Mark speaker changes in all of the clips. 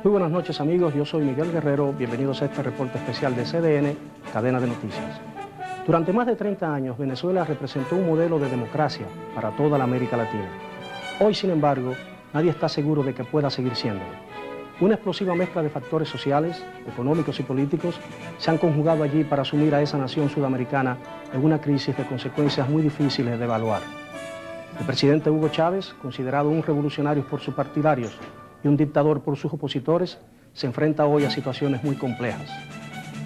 Speaker 1: Muy buenas noches amigos, yo soy Miguel Guerrero, bienvenidos a este reporte especial de CDN, Cadena de Noticias. Durante más de 30 años, Venezuela representó un modelo de democracia para toda la América Latina. Hoy, sin embargo, nadie está seguro de que pueda seguir siéndolo. Una explosiva mezcla de factores sociales, económicos y políticos se han conjugado allí para sumir a esa nación sudamericana en una crisis de consecuencias muy difíciles de evaluar. El presidente Hugo Chávez, considerado un revolucionario por sus partidarios y un dictador por sus opositores, se enfrenta hoy a situaciones muy complejas.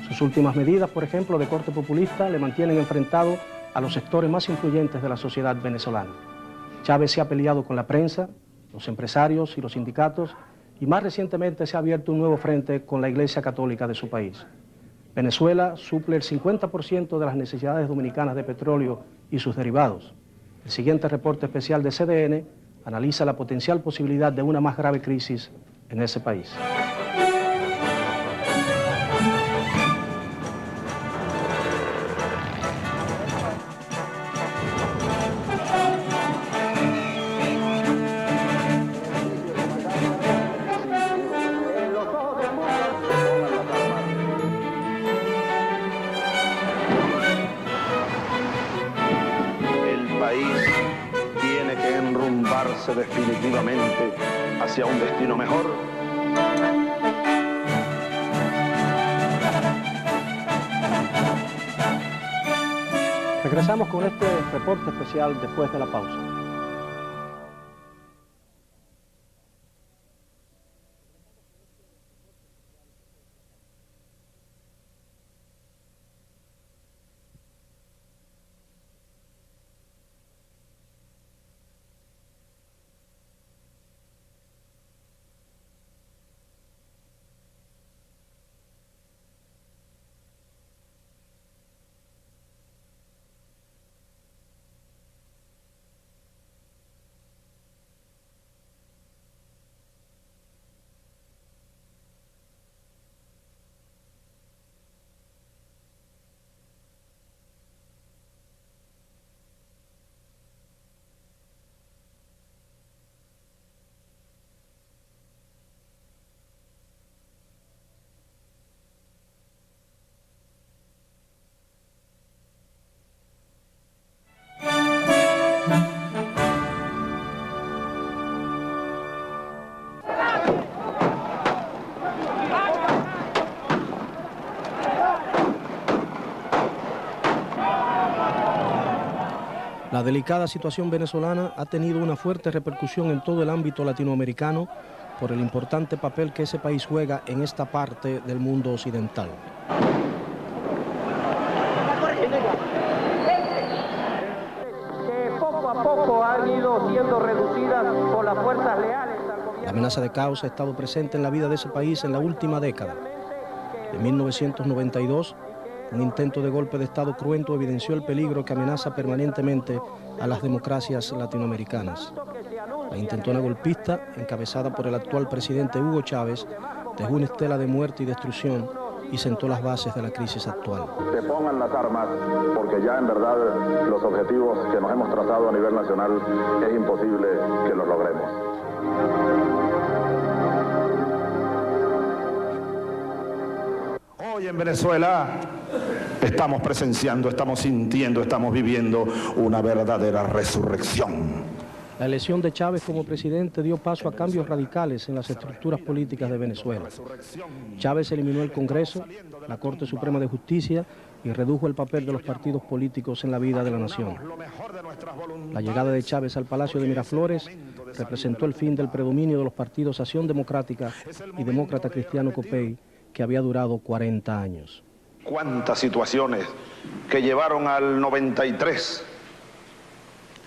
Speaker 1: Sus últimas medidas, por ejemplo, de corte populista, le mantienen enfrentado a los sectores más influyentes de la sociedad venezolana. Chávez se ha peleado con la prensa, los empresarios y los sindicatos, y más recientemente se ha abierto un nuevo frente con la Iglesia Católica de su país. Venezuela suple el 50% de las necesidades dominicanas de petróleo y sus derivados. El siguiente reporte especial de CDN analiza la potencial posibilidad de una más grave crisis en ese país.
Speaker 2: Definitivamente hacia un destino mejor.
Speaker 1: Regresamos con este reporte especial después de la pausa. La delicada situación venezolana ha tenido una fuerte repercusión en todo el ámbito latinoamericano por el importante papel que ese país juega en esta parte del mundo occidental.
Speaker 3: Que poco a poco han ido siendo reducidas por las fuerzas leales al gobierno.
Speaker 1: La amenaza de caos ha estado presente en la vida de ese país en la última década. En 1992, un intento de golpe de Estado cruento evidenció el peligro que amenaza permanentemente a las democracias latinoamericanas. La intentona golpista, encabezada por el actual presidente Hugo Chávez, dejó una estela de muerte y destrucción y sentó las bases de la crisis actual.
Speaker 2: Se pongan las armas, porque ya en verdad los objetivos que nos hemos trazado a nivel nacional es imposible que los logremos. Hoy en Venezuela estamos presenciando, estamos sintiendo, estamos viviendo una verdadera resurrección.
Speaker 1: La elección de Chávez como presidente dio paso a cambios radicales en las estructuras políticas de Venezuela. Chávez eliminó el Congreso, la Corte Suprema de Justicia y redujo el papel de los partidos políticos en la vida de la nación. La llegada de Chávez al Palacio de Miraflores representó el fin del predominio de los partidos Acción Democrática y Demócrata Cristiano Copey, que había durado 40 años.
Speaker 2: Cuántas situaciones que llevaron al 93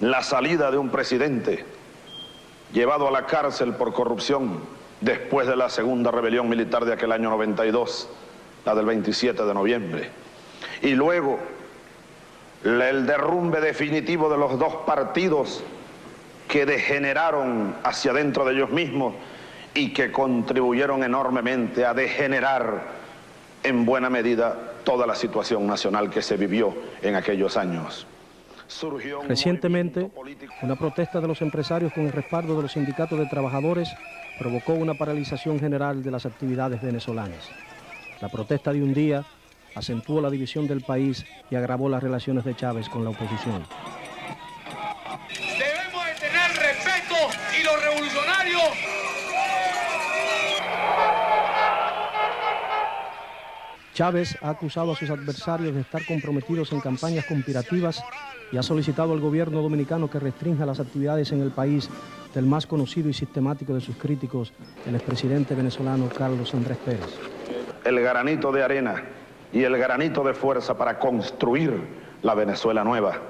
Speaker 2: la salida de un presidente llevado a la cárcel por corrupción después de la segunda rebelión militar de aquel año 92, la del 27 de noviembre. Y luego el derrumbe definitivo de los dos partidos que degeneraron hacia dentro de ellos mismos y que contribuyeron enormemente a degenerar en buena medida toda la situación nacional que se vivió en aquellos años. surgió un
Speaker 1: Recientemente,
Speaker 2: movimiento político.
Speaker 1: una protesta de los empresarios con el respaldo de los sindicatos de trabajadores provocó una paralización general de las actividades venezolanas. La protesta de un día acentuó la división del país y agravó las relaciones de Chávez con la oposición.
Speaker 4: Debemos de tener respeto y los revolucionarios.
Speaker 1: Chávez ha acusado a sus adversarios de estar comprometidos en campañas conspirativas y ha solicitado al gobierno dominicano que restrinja las actividades en el país del más conocido y sistemático de sus críticos, el expresidente venezolano Carlos Andrés Pérez.
Speaker 2: El granito de arena y el granito de fuerza para construir la Venezuela nueva.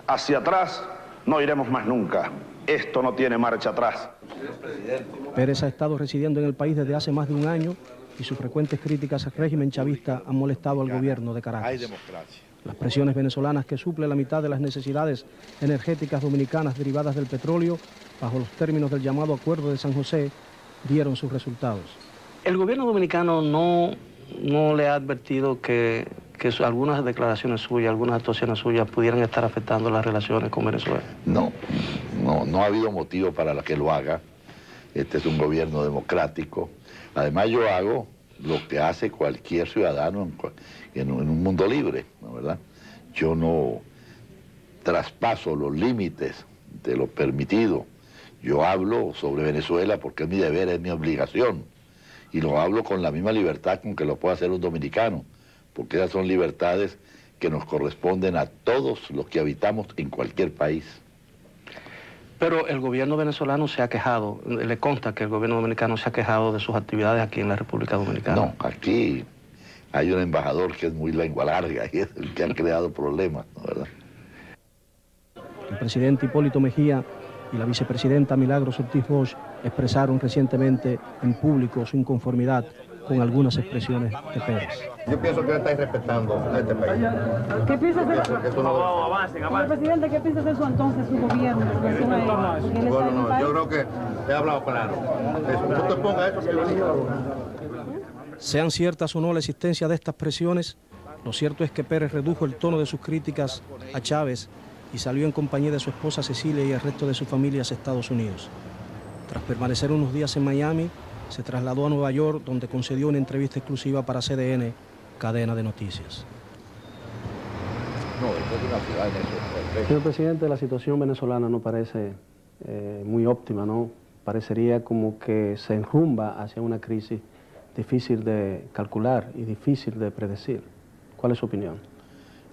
Speaker 2: Hacia atrás no iremos más nunca. Esto no tiene marcha atrás.
Speaker 1: Pérez ha estado residiendo en el país desde hace más de un año y sus frecuentes críticas al régimen chavista han molestado al gobierno de Caracas. Las presiones venezolanas que suple la mitad de las necesidades energéticas dominicanas derivadas del petróleo, bajo los términos del llamado Acuerdo de San José, dieron sus resultados.
Speaker 5: El gobierno dominicano no le ha advertido que algunas declaraciones suyas, algunas actuaciones suyas pudieran estar afectando las relaciones con Venezuela.
Speaker 6: No ha habido motivo para que lo haga. Este es un gobierno democrático. Además, yo hago lo que hace cualquier ciudadano en un mundo libre, ¿no, verdad? Yo no traspaso los límites de lo permitido. Yo hablo sobre Venezuela porque es mi deber, es mi obligación. Y lo hablo con la misma libertad con que lo puede hacer un dominicano, porque esas son libertades que nos corresponden a todos los que habitamos en cualquier país.
Speaker 5: Pero el gobierno venezolano se ha quejado, le consta que el gobierno dominicano se ha quejado de sus actividades aquí en la República Dominicana.
Speaker 6: No, aquí hay un embajador que es muy lengua larga y es el que ha creado problemas, ¿no, verdad?
Speaker 1: El presidente Hipólito Mejía y la vicepresidenta Milagros Ortiz Bosch expresaron recientemente en público su inconformidad con algunas expresiones de Pérez.
Speaker 7: Yo pienso que estáis respetando a este país.
Speaker 8: ¿Qué piensa hacer? Señor presidente, ¿qué piensa hacer entonces su gobierno?
Speaker 7: Bueno, yo creo que he hablado claro. Usted ponga eso que yo.
Speaker 1: Sean ciertas o no la existencia de estas presiones, lo cierto es que Pérez redujo el tono de sus críticas a Chávez y salió en compañía de su esposa Cecilia y el resto de su familia a Estados Unidos. Tras permanecer unos días en Miami, se trasladó a Nueva York, donde concedió una entrevista exclusiva para CDN, cadena de noticias.
Speaker 6: No, esta es una ciudad en eso.
Speaker 9: Señor presidente, la situación venezolana no parece muy óptima, ¿no? Parecería como que se enrumba hacia una crisis difícil de calcular y difícil de predecir. ¿Cuál es su opinión?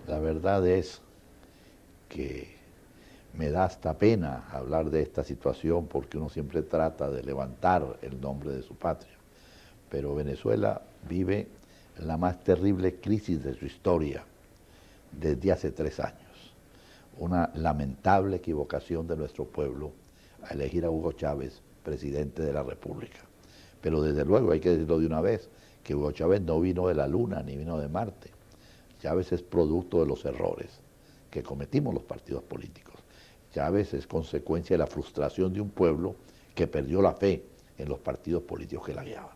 Speaker 6: La verdad es que me da hasta pena hablar de esta situación porque uno siempre trata de levantar el nombre de su patria. Pero Venezuela vive la más terrible crisis de su historia desde hace 3 años. Una lamentable equivocación de nuestro pueblo a elegir a Hugo Chávez presidente de la República. Pero desde luego hay que decirlo de una vez, que Hugo Chávez no vino de la Luna ni vino de Marte. Chávez es producto de los errores que cometimos los partidos políticos. Chávez es consecuencia de la frustración de un pueblo que perdió la fe en los partidos políticos que la guiaban.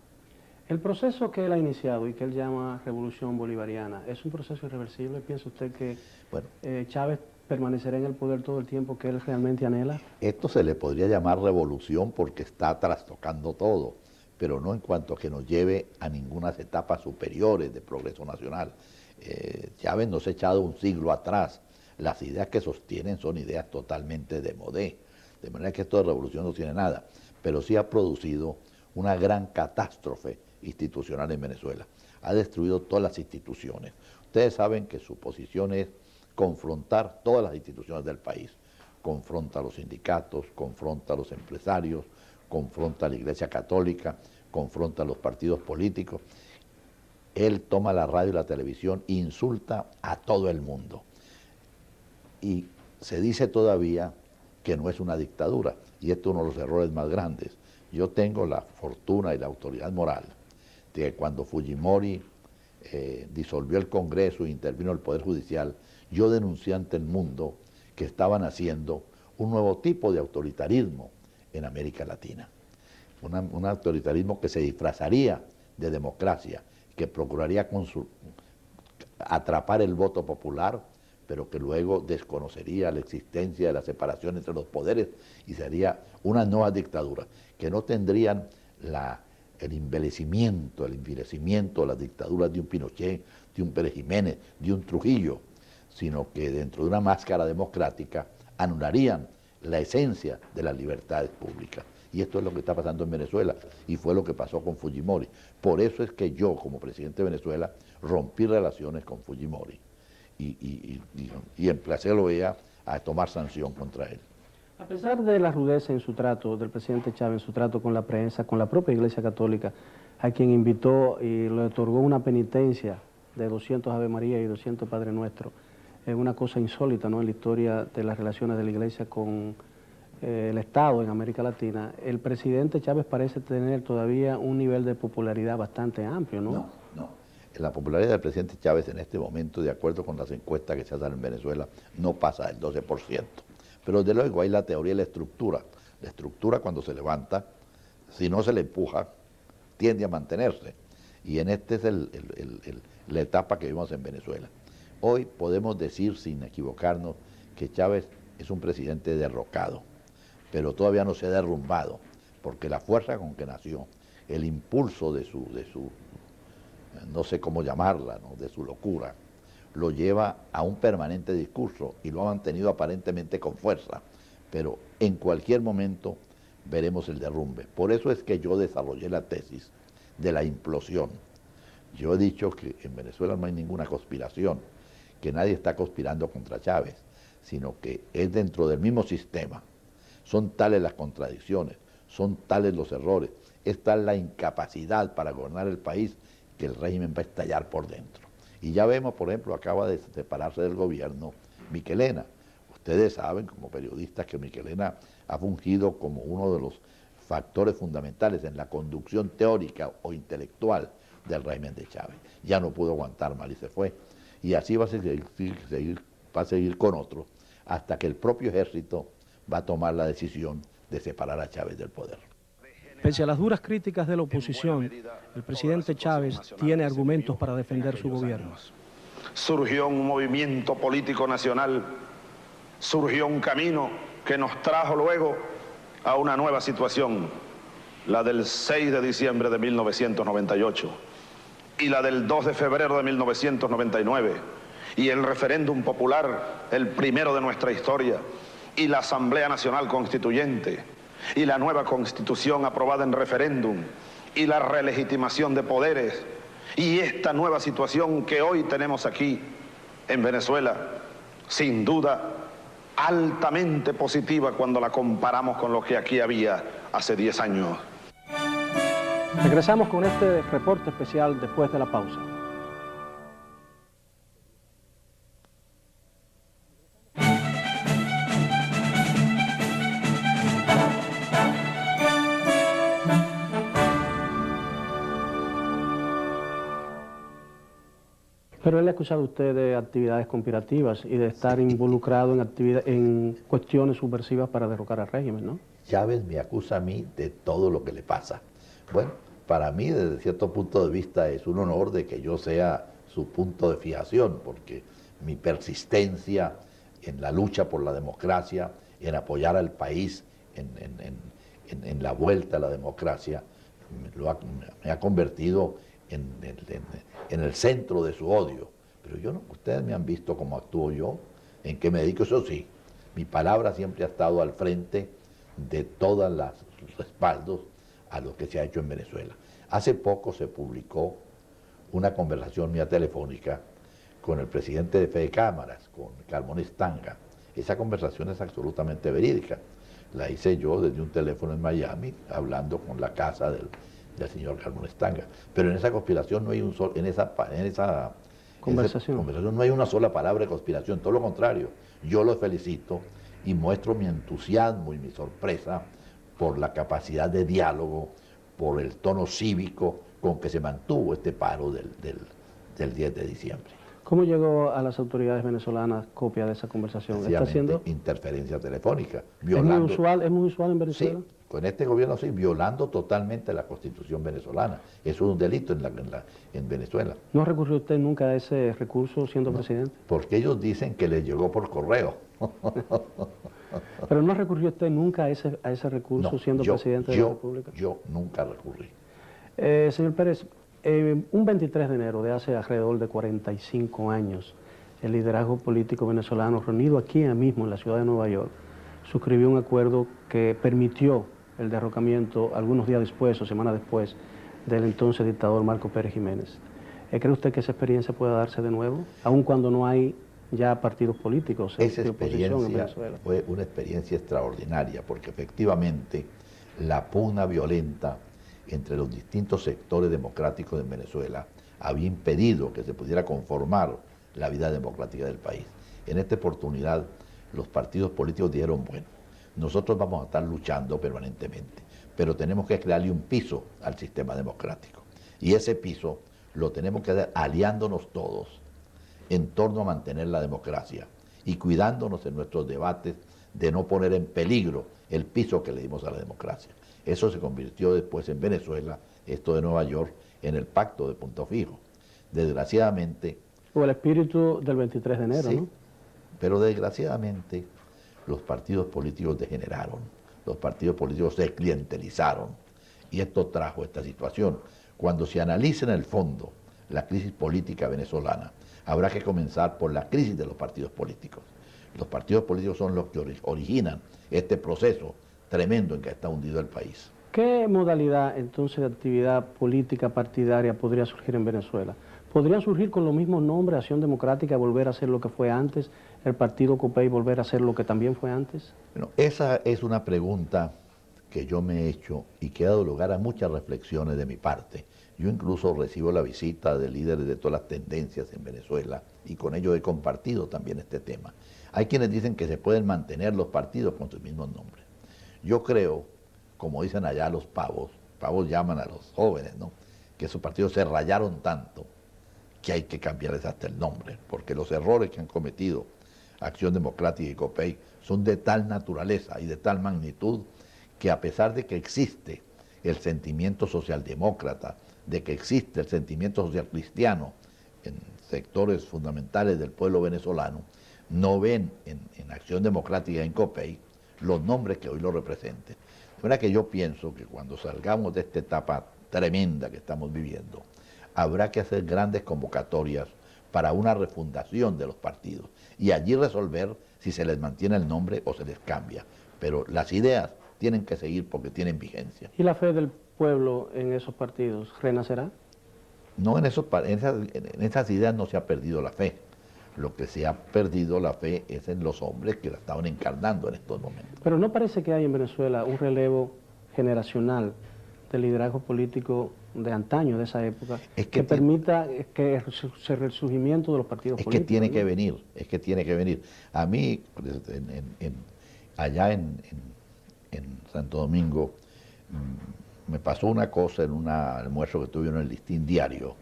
Speaker 9: El proceso que él ha iniciado y que él llama revolución bolivariana, ¿es un proceso irreversible? ¿Piensa usted que Chávez permanecerá en el poder todo el tiempo que él realmente anhela?
Speaker 6: Esto se le podría llamar revolución porque está trastocando todo, pero no en cuanto a que nos lleve a ninguna etapas superiores de progreso nacional. Chávez nos ha echado un siglo atrás. Las ideas que sostienen son ideas totalmente démodé, de manera que esto de revolución no tiene nada, pero sí ha producido una gran catástrofe institucional en Venezuela. Ha destruido todas las instituciones. Ustedes saben que su posición es confrontar todas las instituciones del país. Confronta a los sindicatos, confronta a los empresarios, confronta a la Iglesia Católica, confronta a los partidos políticos. Él toma la radio y la televisión, insulta a todo el mundo. Y se dice todavía que no es una dictadura, y esto es uno de los errores más grandes. Yo tengo la fortuna y la autoridad moral de que cuando Fujimori disolvió el Congreso e intervino el Poder Judicial, yo denuncié ante el mundo que estaban haciendo un nuevo tipo de autoritarismo en América Latina. Un autoritarismo que se disfrazaría de democracia, que procuraría atrapar el voto popular, pero que luego desconocería la existencia de la separación entre los poderes y sería una nueva dictadura, que no tendrían el envilecimiento de las dictaduras de un Pinochet, de un Pérez Jiménez, de un Trujillo, sino que dentro de una máscara democrática anularían la esencia de las libertades públicas. Y esto es lo que está pasando en Venezuela, y fue lo que pasó con Fujimori. Por eso es que yo, como presidente de Venezuela, rompí relaciones con Fujimori y emplacélo a tomar sanción contra él.
Speaker 9: A pesar de la rudeza en su trato del presidente Chávez, en su trato con la prensa, con la propia Iglesia Católica, a quien invitó y le otorgó una penitencia de 200 Ave María y 200 Padre Nuestro, es una cosa insólita, ¿no?, en la historia de las relaciones de la Iglesia con el Estado en América Latina. El presidente Chávez parece tener todavía un nivel de popularidad bastante amplio, ¿no?
Speaker 6: No. La popularidad del presidente Chávez en este momento, de acuerdo con las encuestas que se hacen en Venezuela, no pasa del 12%. Pero desde luego hay la teoría y la estructura. La estructura, cuando se levanta, si no se le empuja, tiende a mantenerse. Y en este es la etapa que vivimos en Venezuela. Hoy podemos decir, sin equivocarnos, que Chávez es un presidente derrocado, pero todavía no se ha derrumbado, porque la fuerza con que nació, el impulso de su no sé cómo llamarla, ¿no?, de su locura, lo lleva a un permanente discurso y lo ha mantenido aparentemente con fuerza, pero en cualquier momento veremos el derrumbe. Por eso es que yo desarrollé la tesis de la implosión. Yo he dicho que en Venezuela no hay ninguna conspiración, que nadie está conspirando contra Chávez, sino que es dentro del mismo sistema. Son tales las contradicciones, son tales los errores, es tal la incapacidad para gobernar el país que el régimen va a estallar por dentro. Y ya vemos, por ejemplo, acaba de separarse del gobierno Michelena. Ustedes saben, como periodistas, que Michelena ha fungido como uno de los factores fundamentales en la conducción teórica o intelectual del régimen de Chávez. Ya no pudo aguantar más y se fue. Y así va a seguir con otros, hasta que el propio ejército va a tomar la decisión de separar a Chávez del poder.
Speaker 1: Pese a las duras críticas de la oposición, el presidente Chávez tiene argumentos para defender su gobierno.
Speaker 2: Surgió un movimiento político nacional, surgió un camino que nos trajo luego a una nueva situación, la del 6 de diciembre de 1998 y la del 2 de febrero de 1999 y el referéndum popular, el primero de nuestra historia, y la Asamblea Nacional Constituyente y la nueva Constitución aprobada en referéndum y la relegitimación de poderes y esta nueva situación que hoy tenemos aquí en Venezuela, sin duda altamente positiva cuando la comparamos con lo que aquí había hace 10 años.
Speaker 1: Regresamos con este reporte especial después de la pausa. Pero él le ha acusado a usted de actividades conspirativas y de estar involucrado en cuestiones subversivas para derrocar al régimen, ¿no?
Speaker 6: Chávez me acusa a mí de todo lo que le pasa. Bueno, para mí, desde cierto punto de vista, es un honor de que yo sea su punto de fijación, porque mi persistencia en la lucha por la democracia, en apoyar al país en la vuelta a la democracia, me ha convertido en el centro de su odio. Pero yo no, ustedes me han visto cómo actúo yo, en qué me dedico, eso sí, mi palabra siempre ha estado al frente de todos los respaldos a lo que se ha hecho en Venezuela. Hace poco se publicó una conversación mía telefónica con el presidente de Fede Cámaras, con Carmón Stanga. Esa conversación es absolutamente verídica. La hice yo desde un teléfono en Miami, hablando con la casa del señor Carmón Stanga. Pero en esa conspiración no hay en esa conversación no hay una sola palabra de conspiración, todo lo contrario. Yo los felicito y muestro mi entusiasmo y mi sorpresa por la capacidad de diálogo, por el tono cívico con que se mantuvo este paro del 10 de diciembre.
Speaker 9: ¿Cómo llegó a las autoridades venezolanas copia de esa conversación?
Speaker 6: ¿Está haciendo? Interferencia telefónica. Violando.
Speaker 9: ¿Es muy usual en Venezuela?
Speaker 6: Sí, con este gobierno sí, violando totalmente la Constitución venezolana. Eso es un delito en Venezuela.
Speaker 9: ¿No recurrió usted nunca a ese recurso siendo presidente?
Speaker 6: Porque ellos dicen que les llegó por correo.
Speaker 9: Pero no recurrió usted nunca a ese recurso
Speaker 6: No,
Speaker 9: siendo presidente de la República.
Speaker 6: Yo nunca recurrí.
Speaker 9: Señor Pérez, un 23 de enero de hace alrededor de 45 años, el liderazgo político venezolano reunido aquí mismo en la ciudad de Nueva York suscribió un acuerdo que permitió el derrocamiento algunos días después o semanas después del entonces dictador Marcos Pérez Jiménez. ¿Cree usted que esa experiencia pueda darse de nuevo, aun cuando no hay ya partidos políticos
Speaker 6: Esa
Speaker 9: de oposición en
Speaker 6: experiencia
Speaker 9: Venezuela?
Speaker 6: fue una experiencia extraordinaria porque efectivamente la pugna violenta entre los distintos sectores democráticos de Venezuela había impedido que se pudiera conformar la vida democrática del país. En esta oportunidad los partidos políticos dijeron, bueno, nosotros vamos a estar luchando permanentemente, pero tenemos que crearle un piso al sistema democrático. Y ese piso lo tenemos que dar aliándonos todos en torno a mantener la democracia y cuidándonos en nuestros debates de no poner en peligro el piso que le dimos a la democracia. Eso se convirtió después en Venezuela, esto de Nueva York, en el pacto de Punto Fijo. Desgraciadamente...
Speaker 9: O el espíritu del 23 de enero,
Speaker 6: sí,
Speaker 9: ¿no?
Speaker 6: Pero desgraciadamente los partidos políticos degeneraron, los partidos políticos se clientelizaron y esto trajo esta situación. Cuando se analice en el fondo la crisis política venezolana, habrá que comenzar por la crisis de los partidos políticos. Los partidos políticos son los que originan este proceso tremendo en que está hundido el país.
Speaker 9: ¿Qué modalidad entonces de actividad política partidaria podría surgir en Venezuela? ¿Podrían surgir con los mismos nombres, Acción Democrática, volver a ser lo que fue antes, el Partido Copey volver a ser lo que también fue antes?
Speaker 6: Bueno, esa es una pregunta que yo me he hecho y que ha dado lugar a muchas reflexiones de mi parte. Yo incluso recibo la visita de líderes de todas las tendencias en Venezuela y con ellos he compartido también este tema. Hay quienes dicen que se pueden mantener los partidos con sus mismos nombres. Yo creo, como dicen allá los pavos llaman a los jóvenes, ¿no?, que esos partidos se rayaron tanto que hay que cambiarles hasta el nombre, porque los errores que han cometido Acción Democrática y Copey son de tal naturaleza y de tal magnitud que a pesar de que existe el sentimiento socialdemócrata, de que existe el sentimiento social cristiano en sectores fundamentales del pueblo venezolano, no ven en Acción Democrática y en Copey los nombres que hoy lo representen. De manera que yo pienso que cuando salgamos de esta etapa tremenda que estamos viviendo, habrá que hacer grandes convocatorias para una refundación de los partidos y allí resolver si se les mantiene el nombre o se les cambia. Pero las ideas tienen que seguir porque tienen vigencia.
Speaker 9: ¿Y la fe del pueblo en esos partidos renacerá?
Speaker 6: No, en esas ideas no se ha perdido la fe. Lo que se ha perdido la fe es en los hombres que la estaban encarnando en estos momentos.
Speaker 9: Pero ¿no parece que hay en Venezuela un relevo generacional del liderazgo político de antaño, de esa época, que permita que el resurgimiento de los partidos políticos?
Speaker 6: Es que tiene que venir, es que tiene que venir. A mí, allá en Santo Domingo, me pasó una cosa en un almuerzo que tuve en el Listín Diario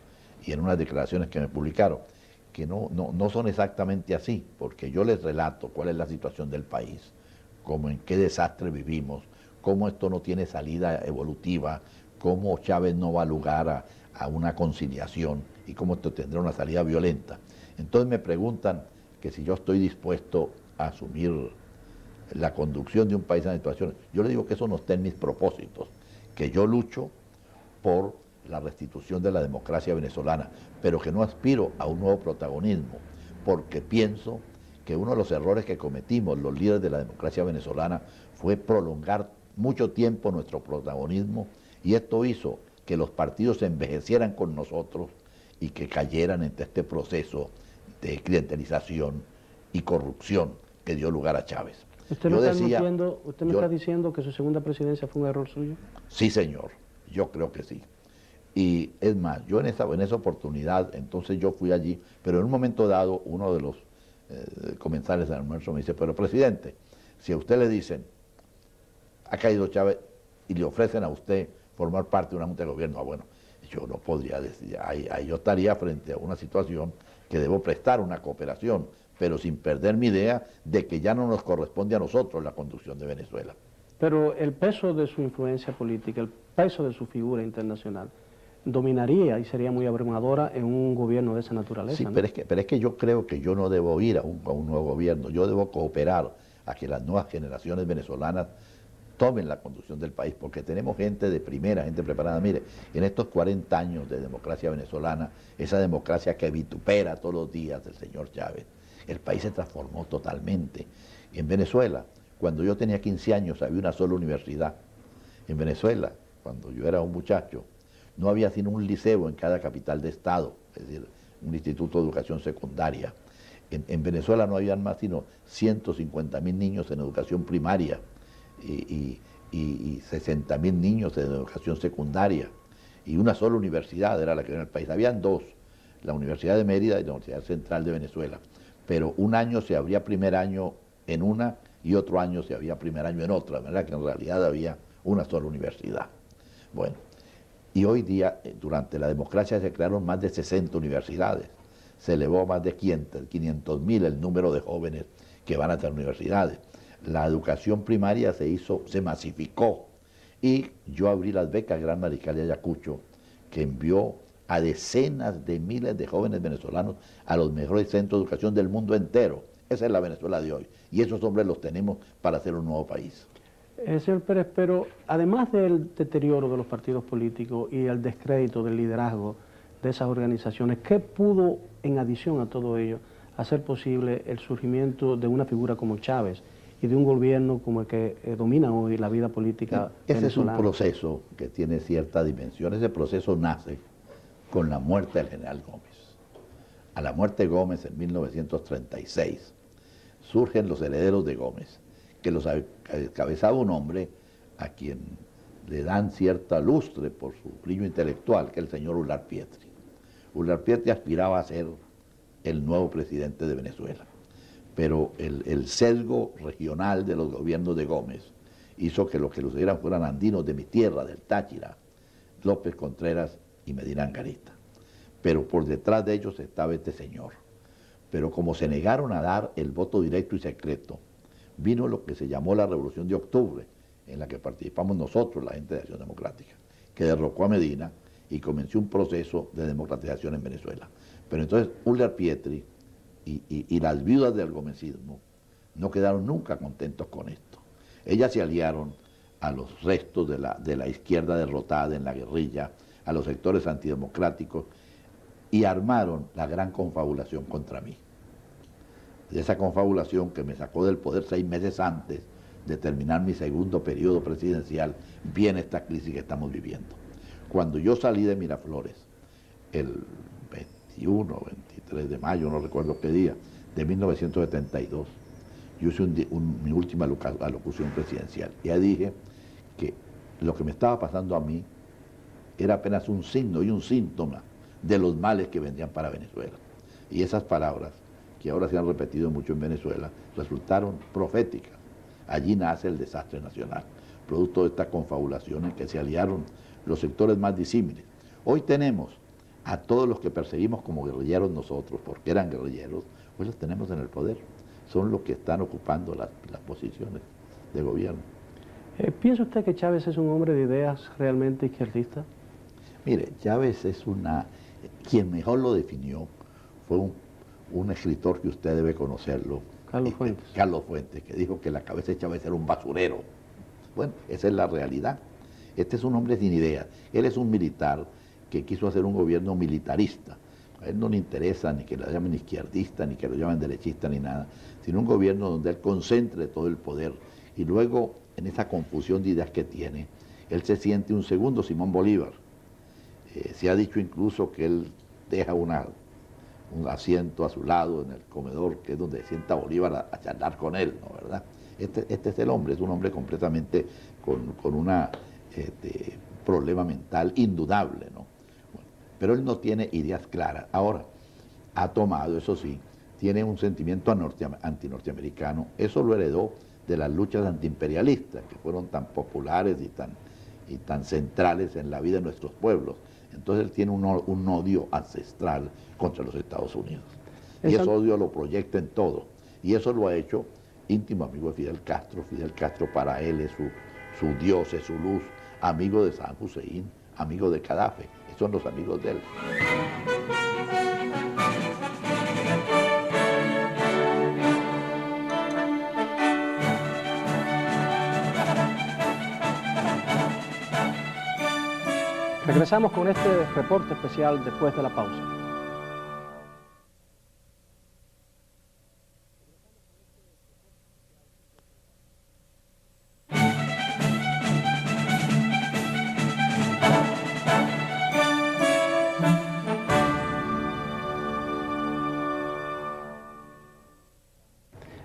Speaker 6: y en unas declaraciones que me publicaron, que no son exactamente así, porque yo les relato cuál es la situación del país, cómo en qué desastre vivimos, cómo esto no tiene salida evolutiva, cómo Chávez no va a lugar a una conciliación y cómo esto tendrá una salida violenta. Entonces me preguntan que si yo estoy dispuesto a asumir la conducción de un país en situaciones. Yo le digo que eso no está en mis propósitos, que yo lucho por la restitución de la democracia venezolana, pero que no aspiro a un nuevo protagonismo, porque pienso que uno de los errores que cometimos los líderes de la democracia venezolana fue prolongar mucho tiempo nuestro protagonismo y esto hizo que los partidos se envejecieran con nosotros y que cayeran entre este proceso de clientelización y corrupción que dio lugar a Chávez.
Speaker 9: ¿Usted me está diciendo que su segunda presidencia fue un error suyo?
Speaker 6: Sí, señor, yo creo que sí. Y es más, yo en esa oportunidad, entonces yo fui allí, pero en un momento dado uno de los comensales del almuerzo me dice, pero presidente, si a usted le dicen, ha caído Chávez y le ofrecen a usted formar parte de una junta de gobierno, bueno, yo no podría decir, ahí yo estaría frente a una situación que debo prestar una cooperación, pero sin perder mi idea de que ya no nos corresponde a nosotros la conducción de Venezuela.
Speaker 9: Pero el peso de su influencia política, el peso de su figura internacional, dominaría y sería muy abrumadora en un gobierno de esa naturaleza.
Speaker 6: Sí,
Speaker 9: ¿no?
Speaker 6: pero es que yo creo que yo no debo ir a un nuevo gobierno, yo debo cooperar a que las nuevas generaciones venezolanas tomen la conducción del país, porque tenemos gente de primera, gente preparada. Mire, en estos 40 años de democracia venezolana, esa democracia que vitupera todos los días del señor Chávez, el país se transformó totalmente. En Venezuela, cuando yo tenía 15 años, había una sola universidad. En Venezuela, cuando yo era un muchacho, no había sino un liceo en cada capital de estado, es decir, un instituto de educación secundaria. En Venezuela no habían más sino 150.000 niños en educación primaria y 60.000 niños en educación secundaria. Y una sola universidad era la que había en el país. Habían dos, la Universidad de Mérida y la Universidad Central de Venezuela. Pero un año se abría primer año en una y otro año se abría primer año en otra, ¿verdad? Que en realidad había una sola universidad. Bueno, y hoy día, durante la democracia, se crearon más de 60 universidades. Se elevó a más de 500.000 el número de jóvenes que van a las universidades. La educación primaria se masificó. Y yo abrí las becas Gran Mariscal de Ayacucho, que envió a decenas de miles de jóvenes venezolanos a los mejores centros de educación del mundo entero. Esa es la Venezuela de hoy. Y esos hombres los tenemos para hacer un nuevo país.
Speaker 9: Señor Pérez, pero además del deterioro de los partidos políticos y el descrédito del liderazgo de esas organizaciones, ¿qué pudo, en adición a todo ello, hacer posible el surgimiento de una figura como Chávez y de un gobierno como el que domina hoy la vida política
Speaker 6: venezolana? Ese es un proceso que tiene cierta dimensión. Ese proceso nace con la muerte del general Gómez. A la muerte de Gómez en 1936 surgen los herederos de Gómez, que los encabezaba un hombre a quien le dan cierta lustre por su brillo intelectual, que es el señor Ular Pietri. Ular Pietri aspiraba a ser el nuevo presidente de Venezuela, pero el sesgo regional de los gobiernos de Gómez hizo que los que los eran fueran andinos de mi tierra, del Táchira, López Contreras y Medina Angarita. Pero por detrás de ellos estaba este señor. Pero como se negaron a dar el voto directo y secreto, vino lo que se llamó la Revolución de Octubre, en la que participamos nosotros, la gente de Acción Democrática, que derrocó a Medina y comenzó un proceso de democratización en Venezuela. Pero entonces Ular Pietri y las viudas del gomecismo no quedaron nunca contentos con esto. Ellas se aliaron a los restos de la izquierda derrotada en la guerrilla, a los sectores antidemocráticos, y armaron la gran confabulación contra mí. De esa confabulación que me sacó del poder 6 meses antes de terminar mi segundo periodo presidencial, viene esta crisis que estamos viviendo. Cuando yo salí de Miraflores, el 21 o 23 de mayo, no recuerdo qué día, de 1972, yo hice mi última alocución presidencial. Y ahí dije que lo que me estaba pasando a mí era apenas un signo y un síntoma de los males que vendrían para Venezuela. Y esas palabras, que ahora se han repetido mucho en Venezuela, resultaron proféticas. Allí nace el desastre nacional, producto de esta confabulación en que se aliaron los sectores más disímiles. Hoy tenemos a todos los que perseguimos como guerrilleros nosotros, porque eran guerrilleros, hoy los tenemos en el poder. Son los que están ocupando las posiciones de gobierno.
Speaker 9: ¿Piensa usted que Chávez es un hombre de ideas realmente izquierdista?
Speaker 6: Mire, Chávez es quien mejor lo definió fue un escritor que usted debe conocerlo,
Speaker 9: Carlos Fuentes.
Speaker 6: Carlos Fuentes, que dijo que la cabeza de Chávez era un basurero. Bueno, esa es la realidad. Este es un hombre sin ideas. Él es un militar que quiso hacer un gobierno militarista. A él no le interesa ni que lo llamen izquierdista, ni que lo llamen derechista, ni nada, sino un gobierno donde él concentre todo el poder. Y luego, en esa confusión de ideas que tiene, él se siente un segundo Simón Bolívar. Se ha dicho incluso que él deja un asiento a su lado en el comedor, que es donde se sienta Bolívar a charlar con él, ¿no? ¿Verdad? Este es el hombre, es un hombre completamente con un problema mental indudable, ¿no? Bueno, pero él no tiene ideas claras. Ahora, ha tomado, eso sí, tiene un sentimiento antinorteamericano. Eso lo heredó de las luchas antiimperialistas, que fueron tan populares y tan centrales en la vida de nuestros pueblos. Entonces él tiene un odio ancestral contra los Estados Unidos. Y ese odio lo proyecta en todo. Y eso lo ha hecho íntimo amigo de Fidel Castro. Fidel Castro para él es sus dioses, su luz, amigo de San Hussein, amigo de Gaddafi. Esos son los amigos de él.
Speaker 1: Regresamos con este reporte especial después de la pausa.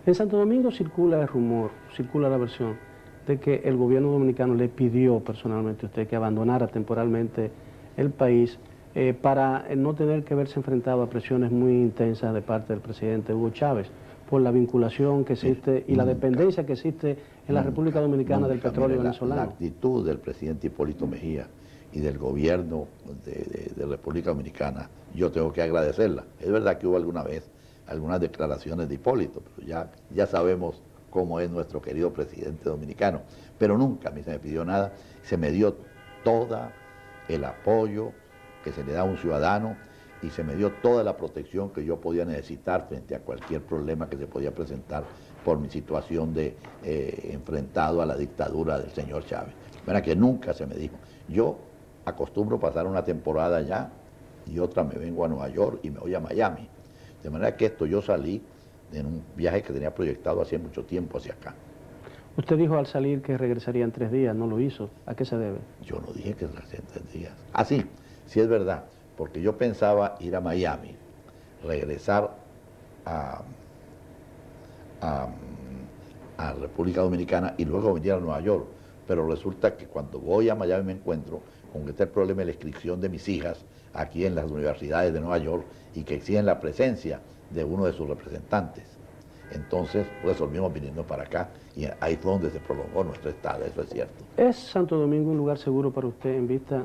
Speaker 9: En Santo Domingo circula el rumor, circula la versión de que el gobierno dominicano le pidió personalmente a usted que abandonara temporalmente el país para no tener que verse enfrentado a presiones muy intensas de parte del presidente Hugo Chávez por la vinculación que existe y la dependencia que existe en la República Dominicana del petróleo venezolano.
Speaker 6: La actitud del presidente Hipólito Mejía y del gobierno de República Dominicana, yo tengo que agradecerla. Es verdad que hubo alguna vez algunas declaraciones de Hipólito, pero ya sabemos cómo es nuestro querido presidente dominicano, pero nunca a mí se me pidió nada, se me dio todo el apoyo que se le da a un ciudadano y se me dio toda la protección que yo podía necesitar frente a cualquier problema que se podía presentar por mi situación de enfrentado a la dictadura del señor Chávez. Bueno, que nunca se me dijo. Yo acostumbro pasar una temporada allá y otra me vengo a Nueva York y me voy a Miami. De manera que esto yo salí en un viaje que tenía proyectado hace mucho tiempo hacia acá.
Speaker 9: Usted dijo al salir que regresaría en 3 días, no lo hizo. ¿A qué se debe?
Speaker 6: Yo no dije que regresaría en 3 días. Ah, sí es verdad, porque yo pensaba ir a Miami, regresar a República Dominicana y luego venir a Nueva York. Pero resulta que cuando voy a Miami me encuentro con que está el problema de la inscripción de mis hijas aquí en las universidades de Nueva York y que exigen la presencia de uno de sus representantes. Entonces resolvimos viniendo para acá y ahí fue donde se prolongó nuestra estada, eso es cierto.
Speaker 9: ¿Es Santo Domingo un lugar seguro para usted en vista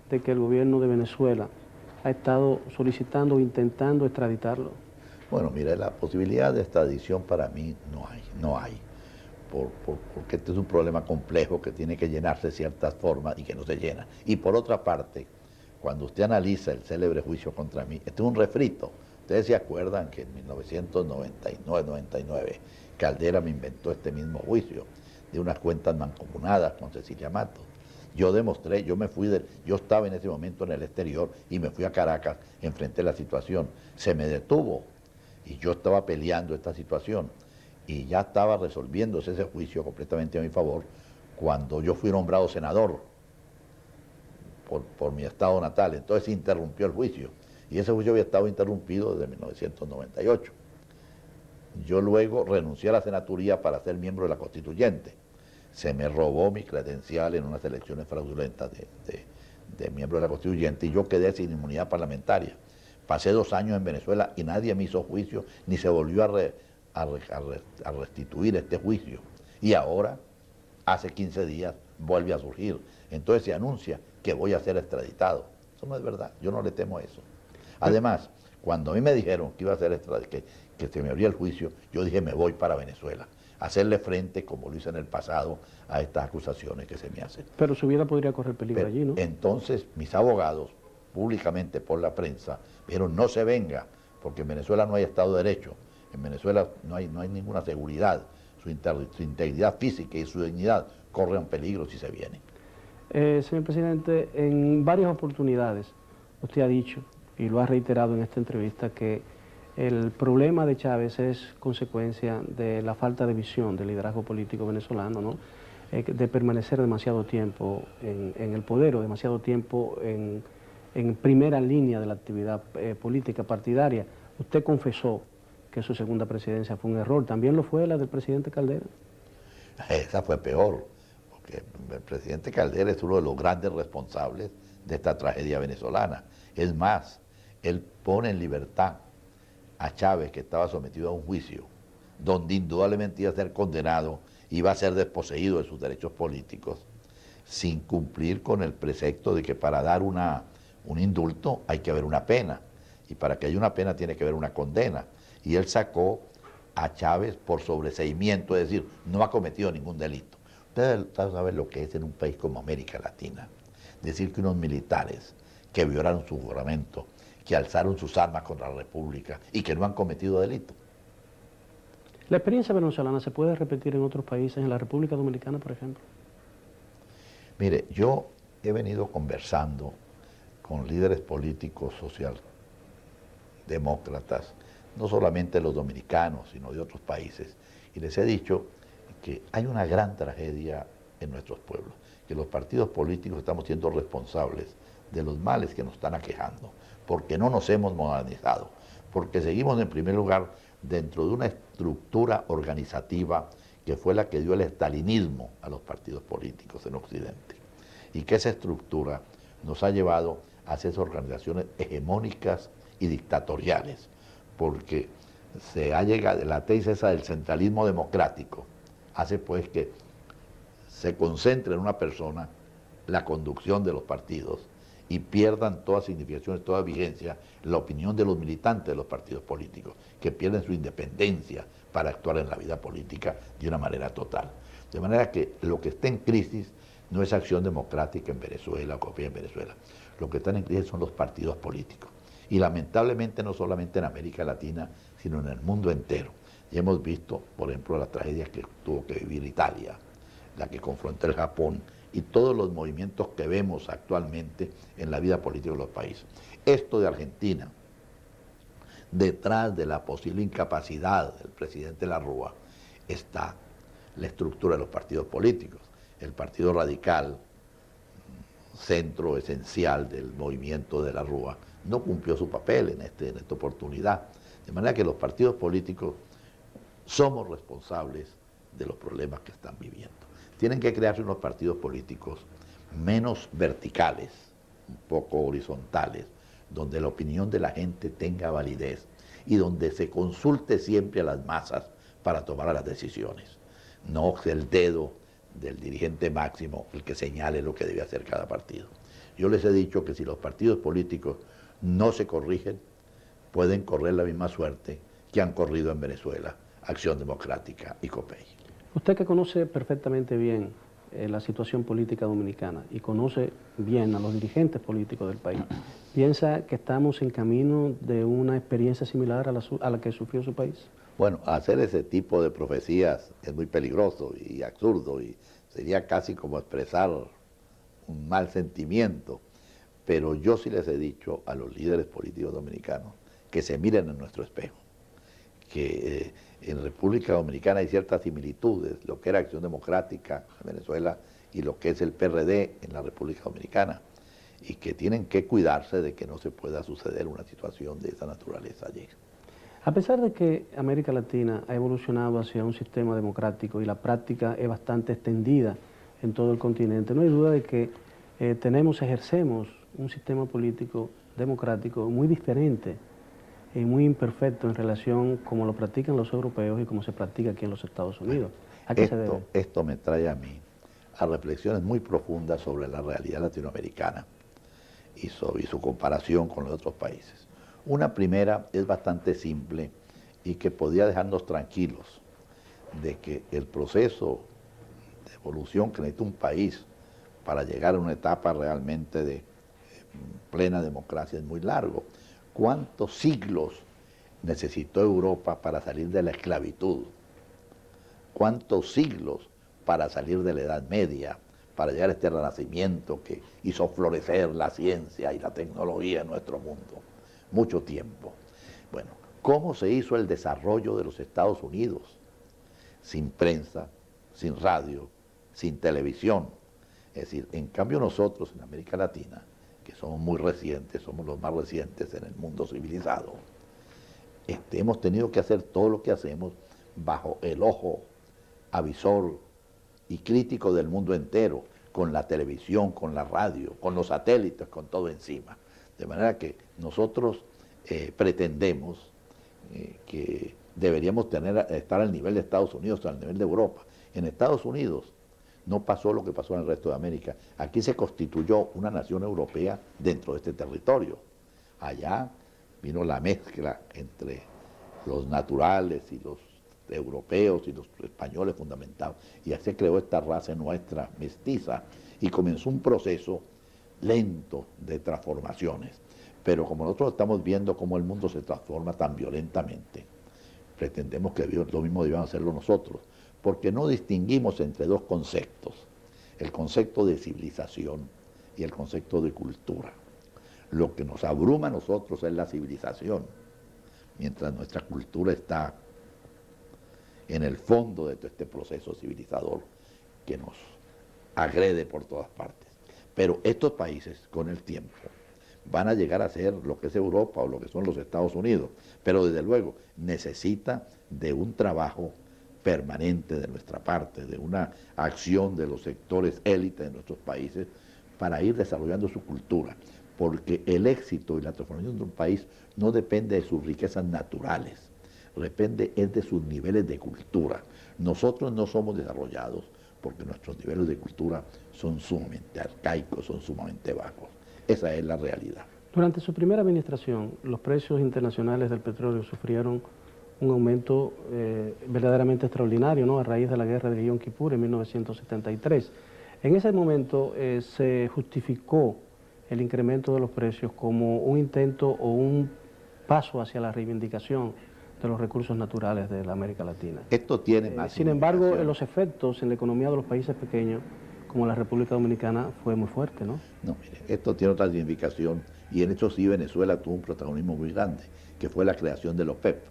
Speaker 9: de que el gobierno de Venezuela ha estado solicitando o intentando extraditarlo?
Speaker 6: Bueno, mire, la posibilidad de extradición para mí no hay. Porque este es un problema complejo que tiene que llenarse de ciertas formas y que no se llena. Y por otra parte, cuando usted analiza el célebre juicio contra mí, este es un refrito. Ustedes se acuerdan que en 1999 Caldera me inventó este mismo juicio de unas cuentas mancomunadas con Cecilia Matos. Yo demostré, yo estaba en ese momento en el exterior y me fui a Caracas, enfrenté la situación, se me detuvo y yo estaba peleando esta situación y ya estaba resolviéndose ese juicio completamente a mi favor cuando yo fui nombrado senador por mi estado natal. Entonces se interrumpió el juicio y ese juicio había estado interrumpido desde 1998. Yo luego renuncié a la senaturía para ser miembro de la Constituyente. Se me robó mi credencial en unas elecciones fraudulentas de miembro de la Constituyente y yo quedé sin inmunidad parlamentaria. Pasé 2 años en Venezuela y nadie me hizo juicio ni se volvió a restituir este juicio. Y ahora, hace 15 días, vuelve a surgir. Entonces se anuncia que voy a ser extraditado. Eso no es verdad, yo no le temo a eso. Además, cuando a mí me dijeron que iba a ser extraditado, que se me abría el juicio, yo dije me voy para Venezuela, a hacerle frente, como lo hice en el pasado, a estas acusaciones que se me hacen.
Speaker 9: Pero su vida podría correr peligro allí, ¿no?
Speaker 6: Entonces, mis abogados, públicamente por la prensa, dijeron no se venga, porque en Venezuela no hay Estado de Derecho, en Venezuela no hay ninguna seguridad, su integridad física y su dignidad corren peligro si se viene.
Speaker 9: Señor presidente, en varias oportunidades usted ha dicho, y lo ha reiterado en esta entrevista, que el problema de Chávez es consecuencia de la falta de visión del liderazgo político venezolano, ¿no? De permanecer demasiado tiempo en el poder o demasiado tiempo en primera línea de la actividad política partidaria. Usted confesó que su segunda presidencia fue un error, ¿también lo fue la del presidente Caldera?
Speaker 6: Esa fue peor, porque el presidente Caldera es uno de los grandes responsables de esta tragedia venezolana. Es más, él pone en libertad a Chávez, que estaba sometido a un juicio, donde indudablemente iba a ser condenado, iba a ser desposeído de sus derechos políticos, sin cumplir con el precepto de que para dar un indulto hay que haber una pena, y para que haya una pena tiene que haber una condena. Y él sacó a Chávez por sobreseimiento, es decir, no ha cometido ningún delito. Ustedes saben lo que es en un país como América Latina. Decir que unos militares que violaron su juramento, que alzaron sus armas contra la República y que no han cometido delito.
Speaker 9: ¿La experiencia venezolana se puede repetir en otros países, en la República Dominicana, por ejemplo?
Speaker 6: Mire, yo he venido conversando con líderes políticos socialdemócratas, no solamente los dominicanos, sino de otros países, y les he dicho que hay una gran tragedia en nuestros pueblos, que los partidos políticos estamos siendo responsables de los males que nos están aquejando, porque no nos hemos modernizado, porque seguimos en primer lugar dentro de una estructura organizativa que fue la que dio el estalinismo a los partidos políticos en Occidente, y que esa estructura nos ha llevado a hacer organizaciones hegemónicas y dictatoriales, porque se ha llegado, la tesis esa del centralismo democrático hace pues que se concentre en una persona la conducción de los partidos y pierdan toda significación, toda vigencia la opinión de los militantes de los partidos políticos, que pierden su independencia para actuar en la vida política de una manera total. De manera que lo que está en crisis no es acción democrática en Venezuela o copia en Venezuela. Lo que están en crisis son los partidos políticos. Y lamentablemente no solamente en América Latina, sino en el mundo entero. Y hemos visto, por ejemplo, las tragedias que tuvo que vivir Italia, la que confrontó el Japón, y todos los movimientos que vemos actualmente en la vida política de los países. Esto de Argentina, detrás de la posible incapacidad del presidente Larrúa, está la estructura de los partidos políticos. El Partido Radical, centro esencial del movimiento de Larrúa, no cumplió su papel en esta oportunidad. De manera que los partidos políticos somos responsables de los problemas que están viviendo. Tienen que crearse unos partidos políticos menos verticales, un poco horizontales, donde la opinión de la gente tenga validez y donde se consulte siempre a las masas para tomar las decisiones. No el dedo del dirigente máximo el que señale lo que debe hacer cada partido. Yo les he dicho que si los partidos políticos no se corrigen, pueden correr la misma suerte que han corrido en Venezuela, Acción Democrática y COPEI.
Speaker 9: Usted que conoce perfectamente bien la situación política dominicana y conoce bien a los dirigentes políticos del país, ¿piensa que estamos en camino de una experiencia similar a la que sufrió su país?
Speaker 6: Bueno, hacer ese tipo de profecías es muy peligroso y absurdo y sería casi como expresar un mal sentimiento, pero yo sí les he dicho a los líderes políticos dominicanos que se miren en nuestro espejo, que en República Dominicana hay ciertas similitudes, lo que era Acción Democrática en Venezuela y lo que es el PRD en la República Dominicana, y que tienen que cuidarse de que no se pueda suceder una situación de esa naturaleza allí.
Speaker 9: A pesar de que América Latina ha evolucionado hacia un sistema democrático y la práctica es bastante extendida en todo el continente, no hay duda de que ejercemos un sistema político democrático muy diferente y muy imperfecto en relación como lo practican los europeos y como se practica aquí en los Estados Unidos. ¿A qué se debe?
Speaker 6: Esto me trae a mí a reflexiones muy profundas sobre la realidad latinoamericana y sobre su comparación con los otros países. Una primera es bastante simple y que podría dejarnos tranquilos de que el proceso de evolución que necesita un país para llegar a una etapa realmente de plena democracia es muy largo. ¿Cuántos siglos necesitó Europa para salir de la esclavitud? ¿Cuántos siglos para salir de la Edad Media, para llegar a este renacimiento que hizo florecer la ciencia y la tecnología en nuestro mundo? Mucho tiempo. Bueno, ¿cómo se hizo el desarrollo de los Estados Unidos? Sin prensa, sin radio, sin televisión. Es decir, en cambio nosotros en América Latina, que somos muy recientes, somos los más recientes en el mundo civilizado, hemos tenido que hacer todo lo que hacemos bajo el ojo avisor y crítico del mundo entero, con la televisión, con la radio, con los satélites, con todo encima. De manera que nosotros pretendemos que deberíamos estar al nivel de Estados Unidos, al nivel de Europa. En Estados Unidos no pasó lo que pasó en el resto de América. Aquí se constituyó una nación europea dentro de este territorio. Allá vino la mezcla entre los naturales y los europeos y los españoles fundamentados. Y así se creó esta raza nuestra mestiza y comenzó un proceso lento de transformaciones. Pero como nosotros estamos viendo cómo el mundo se transforma tan violentamente, pretendemos que lo mismo debemos hacerlo nosotros, porque no distinguimos entre dos conceptos, el concepto de civilización y el concepto de cultura. Lo que nos abruma a nosotros es la civilización, mientras nuestra cultura está en el fondo de todo este proceso civilizador que nos agrede por todas partes. Pero estos países, con el tiempo, van a llegar a ser lo que es Europa o lo que son los Estados Unidos, pero desde luego necesita de un trabajo permanente de nuestra parte, de una acción de los sectores élites de nuestros países para ir desarrollando su cultura, porque el éxito y la transformación de un país no depende de sus riquezas naturales, depende es de sus niveles de cultura. Nosotros no somos desarrollados porque nuestros niveles de cultura son sumamente arcaicos, son sumamente bajos. Esa es la realidad.
Speaker 9: Durante su primera administración, los precios internacionales del petróleo sufrieron un aumento verdaderamente extraordinario, ¿no?, a raíz de la guerra de Yom Kippur en 1973. En ese momento se justificó el incremento de los precios como un intento o un paso hacia la reivindicación de los recursos naturales de la América Latina.
Speaker 6: Esto tiene más
Speaker 9: sin embargo, los efectos en la economía de los países pequeños, como la República Dominicana, fue muy fuerte, ¿no?
Speaker 6: No, mire, esto tiene otra significación, y en hecho sí Venezuela tuvo un protagonismo muy grande, que fue la creación de la OPEP.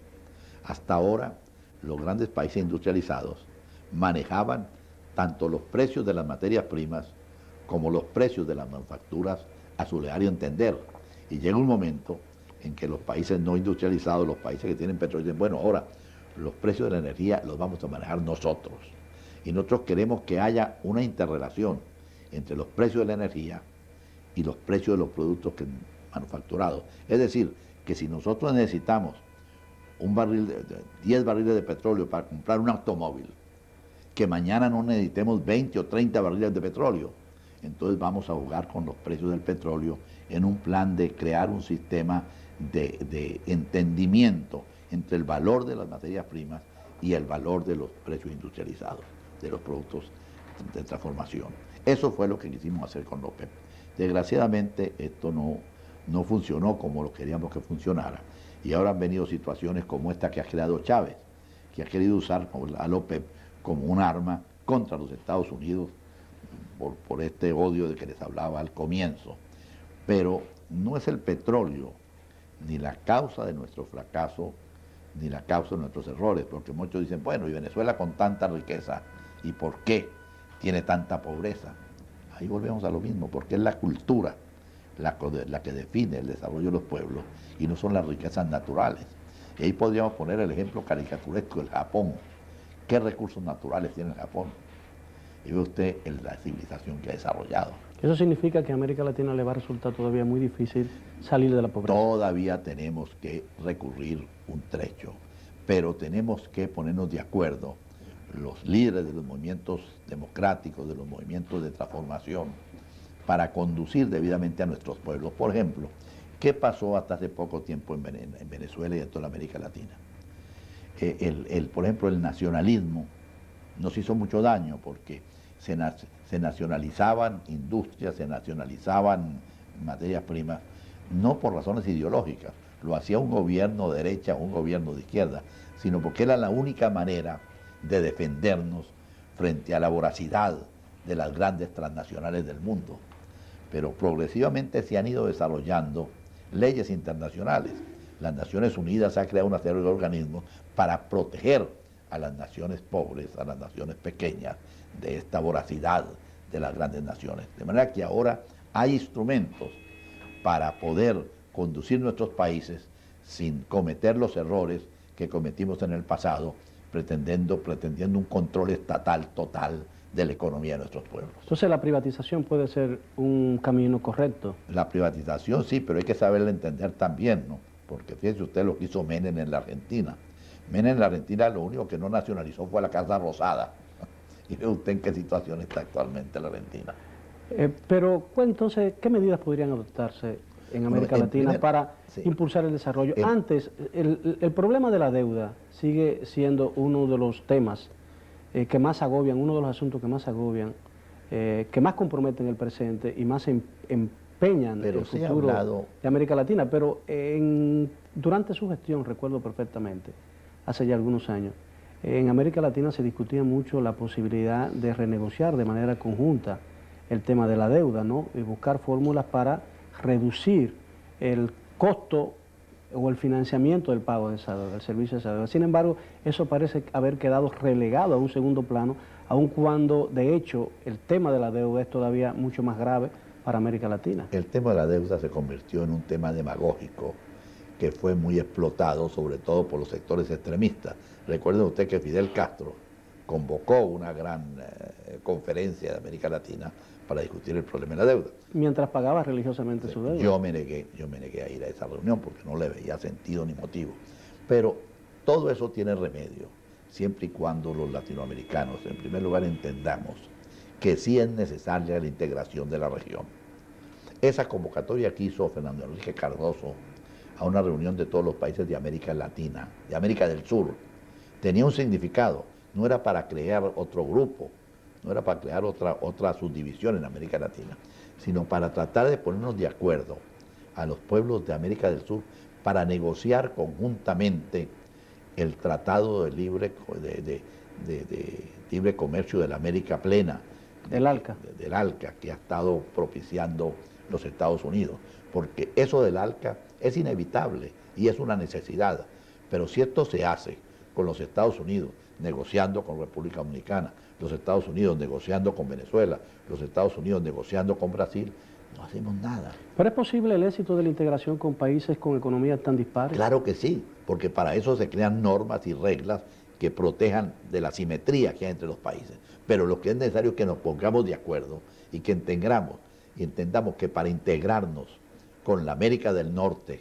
Speaker 6: Hasta ahora, los grandes países industrializados manejaban tanto los precios de las materias primas como los precios de las manufacturas a su leal entender. Y llega un momento en que los países no industrializados, los países que tienen petróleo, dicen, bueno, ahora los precios de la energía los vamos a manejar nosotros. Y nosotros queremos que haya una interrelación entre los precios de la energía y los precios de los productos manufacturados. Es decir, que si nosotros necesitamos 10 barriles de petróleo para comprar un automóvil, que mañana no necesitemos 20 o 30 barriles de petróleo, entonces vamos a jugar con los precios del petróleo en un plan de crear un sistema de entendimiento entre el valor de las materias primas y el valor de los precios industrializados, de los productos de transformación. Eso fue lo que quisimos hacer con la OPEP. Desgraciadamente esto no funcionó como lo queríamos que funcionara, y ahora han venido situaciones como esta que ha creado Chávez, que ha querido usar a la OPEP como un arma contra los Estados Unidos por este odio de que les hablaba al comienzo. Pero no es el petróleo ni la causa de nuestro fracaso, ni la causa de nuestros errores, porque muchos dicen, bueno, y Venezuela con tanta riqueza, ¿y por qué tiene tanta pobreza? Ahí volvemos a lo mismo, porque es la cultura la que define el desarrollo de los pueblos y no son las riquezas naturales. Y ahí podríamos poner el ejemplo caricaturesco del Japón. ¿Qué recursos naturales tiene el Japón? Y ve usted la civilización que ha desarrollado.
Speaker 9: Eso significa que a América Latina le va a resultar todavía muy difícil salir de la pobreza.
Speaker 6: Todavía tenemos que recurrir un trecho, pero tenemos que ponernos de acuerdo, los líderes de los movimientos democráticos, de los movimientos de transformación, para conducir debidamente a nuestros pueblos. Por ejemplo, ¿qué pasó hasta hace poco tiempo en Venezuela y en toda América Latina? Por ejemplo, el nacionalismo nos hizo mucho daño porque se nacionalizaban industrias, se nacionalizaban materias primas, no por razones ideológicas, lo hacía un gobierno de derecha, un gobierno de izquierda, sino porque era la única manera de defendernos frente a la voracidad de las grandes transnacionales del mundo. Pero progresivamente se han ido desarrollando leyes internacionales. Las Naciones Unidas ha creado una serie de organismos para proteger a las naciones pobres, a las naciones pequeñas, de esta voracidad de las grandes naciones. De manera que ahora hay instrumentos para poder conducir nuestros países sin cometer los errores que cometimos en el pasado, pretendiendo un control estatal total de la economía de nuestros pueblos.
Speaker 9: Entonces la privatización puede ser un camino correcto.
Speaker 6: La privatización sí, pero hay que saberla entender también, ¿no? Porque fíjese usted lo que hizo Menem en la Argentina. Menem en la Argentina lo único que no nacionalizó fue la Casa Rosada. Y ve usted en qué situación está actualmente la Argentina.
Speaker 9: Pero entonces, ¿qué medidas podrían adoptarse en América Latina para impulsar el desarrollo. Antes, el problema de la deuda sigue siendo uno de los temas que más agobian, uno de los asuntos que más agobian, que más comprometen el presente y más empeñan el futuro de América Latina. Pero durante su gestión, recuerdo perfectamente, hace ya algunos años, en América Latina se discutía mucho la posibilidad de renegociar de manera conjunta el tema de la deuda, ¿no? Y buscar fórmulas para reducir el costo o el financiamiento del pago de esa deuda, del servicio de esa deuda. Sin embargo, eso parece haber quedado relegado a un segundo plano, aun cuando, de hecho, el tema de la deuda es todavía mucho más grave para América Latina.
Speaker 6: El tema de la deuda se convirtió en un tema demagógico que fue muy explotado, sobre todo por los sectores extremistas. Recuerden usted que Fidel Castro convocó una gran conferencia de América Latina para discutir el problema de la deuda.
Speaker 9: Mientras pagaba religiosamente su deuda.
Speaker 6: Yo me negué a ir a esa reunión porque no le veía sentido ni motivo. Pero todo eso tiene remedio, siempre y cuando los latinoamericanos, en primer lugar, entendamos que sí es necesaria la integración de la región. Esa convocatoria que hizo Fernando Enrique Cardoso a una reunión de todos los países de América Latina, de América del Sur, tenía un significado. No era para crear otro grupo, no era para crear otra subdivisión en América Latina, sino para tratar de ponernos de acuerdo a los pueblos de América del Sur para negociar conjuntamente el Tratado de Libre Comercio de la América Plena,
Speaker 9: del ALCA.
Speaker 6: Del ALCA, que ha estado propiciando los Estados Unidos, porque eso del ALCA es inevitable y es una necesidad, pero si esto se hace con los Estados Unidos, negociando con República Dominicana, los Estados Unidos negociando con Venezuela, los Estados Unidos negociando con Brasil, no hacemos nada.
Speaker 9: ¿Pero es posible el éxito de la integración con países con economías tan dispares?
Speaker 6: Claro que sí, porque para eso se crean normas y reglas que protejan de la simetría que hay entre los países. Pero lo que es necesario es que nos pongamos de acuerdo y que entendamos que para integrarnos con la América del Norte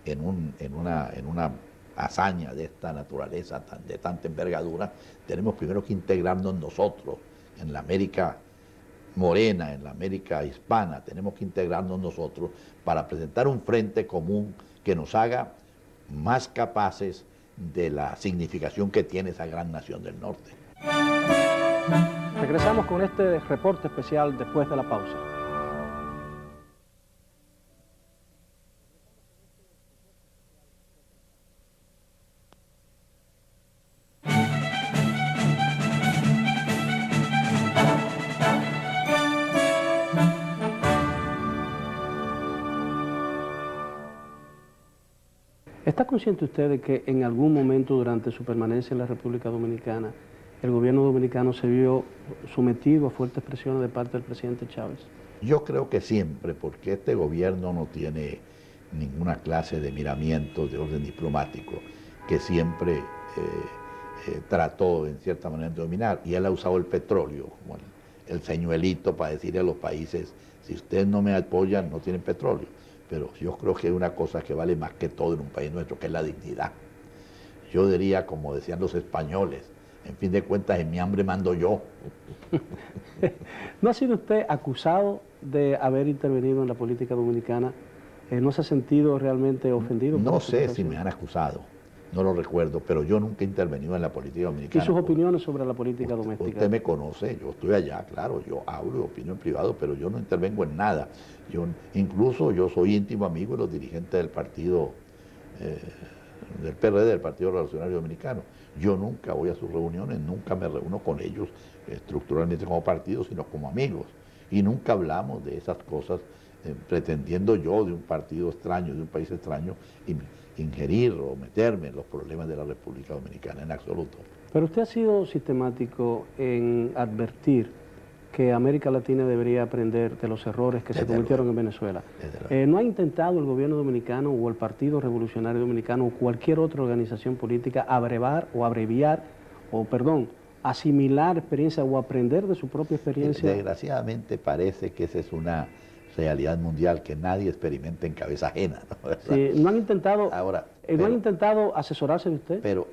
Speaker 6: en una hazaña de esta naturaleza, de tanta envergadura, tenemos primero que integrarnos nosotros en la América morena, en la América hispana, tenemos que integrarnos nosotros para presentar un frente común que nos haga más capaces de la significación que tiene esa gran nación del norte.
Speaker 9: Regresamos con este reporte especial después de la pausa. ¿Está consciente usted de que en algún momento durante su permanencia en la República Dominicana el gobierno dominicano se vio sometido a fuertes presiones de parte del presidente Chávez?
Speaker 6: Yo creo que siempre, porque este gobierno no tiene ninguna clase de miramientos de orden diplomático, que siempre trató en cierta manera de dominar, y él ha usado el petróleo como el señuelito para decirle a los países, si ustedes no me apoyan, no tienen petróleo. Pero yo creo que hay una cosa que vale más que todo en un país nuestro, que es la dignidad. Yo diría, como decían los españoles, en fin de cuentas, en mi hambre mando yo.
Speaker 9: ¿No ha sido usted acusado de haber intervenido en la política dominicana? ¿No se ha sentido realmente ofendido?
Speaker 6: No sé si me han acusado, no lo recuerdo, pero yo nunca he intervenido en la política dominicana.
Speaker 9: ¿Y sus opiniones sobre la política doméstica?
Speaker 6: Usted me conoce, yo estoy allá, claro, yo hablo y opino en privado, pero yo no intervengo en nada. Incluso yo soy íntimo amigo de los dirigentes del partido, del PRD, del Partido Revolucionario Dominicano. Yo nunca voy a sus reuniones, nunca me reúno con ellos estructuralmente como partido, sino como amigos. Y nunca hablamos de esas cosas pretendiendo yo de un partido extraño, de un país extraño, ingerir o meterme en los problemas de la República Dominicana, en absoluto.
Speaker 9: Pero usted ha sido sistemático en advertir que América Latina debería aprender de los errores que se cometieron en Venezuela. ¿No ha intentado el gobierno dominicano o el Partido Revolucionario Dominicano o cualquier otra organización política asimilar experiencia o aprender de su propia experiencia?
Speaker 6: Desgraciadamente parece que esa es una realidad mundial que nadie experimenta en cabeza ajena, ¿no?
Speaker 9: Sí, ¿no han intentado,
Speaker 6: ¿no
Speaker 9: han intentado asesorarse de usted?
Speaker 6: Pero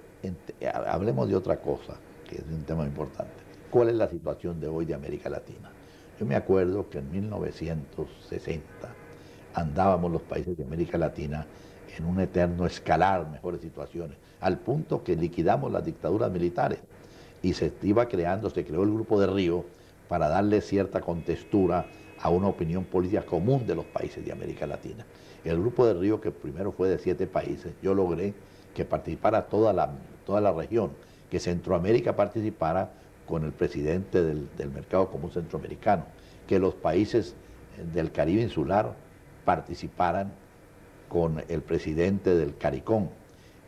Speaker 6: hablemos de otra cosa, que es un tema importante. ¿Cuál es la situación de hoy de América Latina? Yo me acuerdo que en 1960 andábamos los países de América Latina en un eterno escalar mejores situaciones, al punto que liquidamos las dictaduras militares y se creó el Grupo de Río para darle cierta contextura a una opinión política común de los países de América Latina. El Grupo de Río, que primero fue de 7 países, yo logré que participara toda la región, que Centroamérica participara con el presidente del Mercado Común Centroamericano, que los países del Caribe insular participaran con el presidente del CARICOM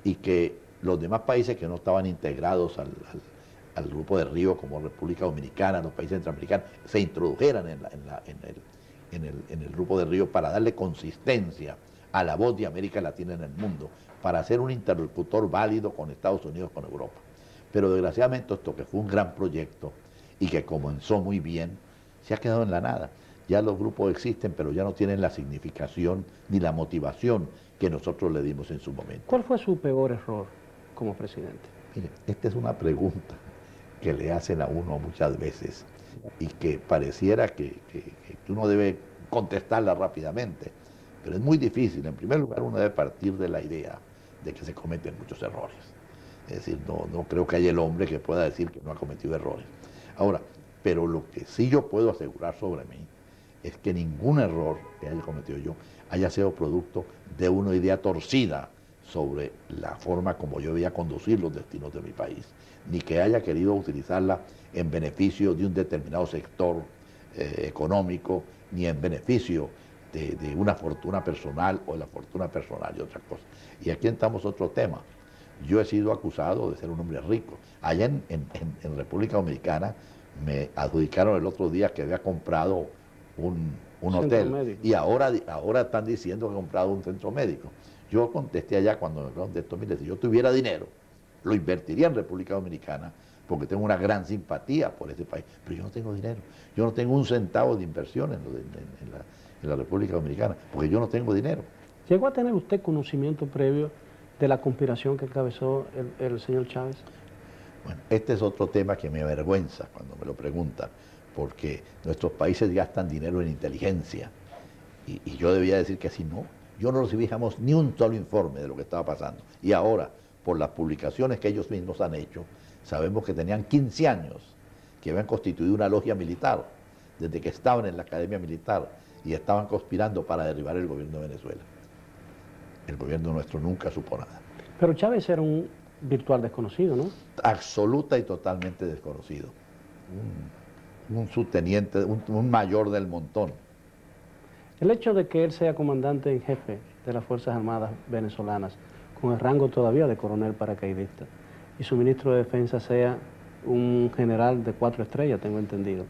Speaker 6: y que los demás países que no estaban integrados al Grupo de Río, como República Dominicana, los países centroamericanos, se introdujeran en el Grupo de Río para darle consistencia a la voz de América Latina en el mundo, para ser un interlocutor válido con Estados Unidos, con Europa. Pero desgraciadamente esto, que fue un gran proyecto y que comenzó muy bien, se ha quedado en la nada. Ya los grupos existen, pero ya no tienen la significación ni la motivación que nosotros le dimos en su momento.
Speaker 9: ¿Cuál fue su peor error como presidente?
Speaker 6: Mire, esta es una pregunta que le hacen a uno muchas veces y que pareciera que uno debe contestarla rápidamente, pero es muy difícil. En primer lugar, uno debe partir de la idea de que se cometen muchos errores. Es decir, no creo que haya el hombre que pueda decir que no ha cometido errores. Ahora, pero lo que sí yo puedo asegurar sobre mí es que ningún error que haya cometido yo haya sido producto de una idea torcida sobre la forma como yo debía conducir los destinos de mi país, ni que haya querido utilizarla en beneficio de un determinado sector económico, ni en beneficio de una fortuna personal o de la fortuna personal y otras cosas. Y aquí entramos otro tema. Yo he sido acusado de ser un hombre rico. Allá en República Dominicana me adjudicaron el otro día que había comprado un hotel médico. Y ahora están diciendo que he comprado un centro médico. Yo contesté allá cuando me hablaron de esto, mire, si yo tuviera dinero, lo invertiría en República Dominicana porque tengo una gran simpatía por ese país, pero yo no tengo dinero. Yo no tengo un centavo de inversión en la República Dominicana porque yo no tengo dinero.
Speaker 9: ¿Llegó a tener usted conocimiento previo de la conspiración que encabezó el señor Chávez?
Speaker 6: Bueno, este es otro tema que me avergüenza cuando me lo preguntan, porque nuestros países gastan dinero en inteligencia y yo debía decir que así no. Yo no recibíamos ni un solo informe de lo que estaba pasando. Y ahora, por las publicaciones que ellos mismos han hecho, sabemos que tenían 15 años, que habían constituido una logia militar, desde que estaban en la academia militar y estaban conspirando para derribar el gobierno de Venezuela. El gobierno nuestro nunca supo nada.
Speaker 9: Pero Chávez era un virtual desconocido, ¿no?
Speaker 6: Absoluta y totalmente desconocido. Un subteniente, un mayor del montón.
Speaker 9: El hecho de que él sea comandante en jefe de las Fuerzas Armadas venezolanas, con el rango todavía de coronel paracaidista, y su ministro de Defensa sea un general de 4 estrellas, tengo entendido,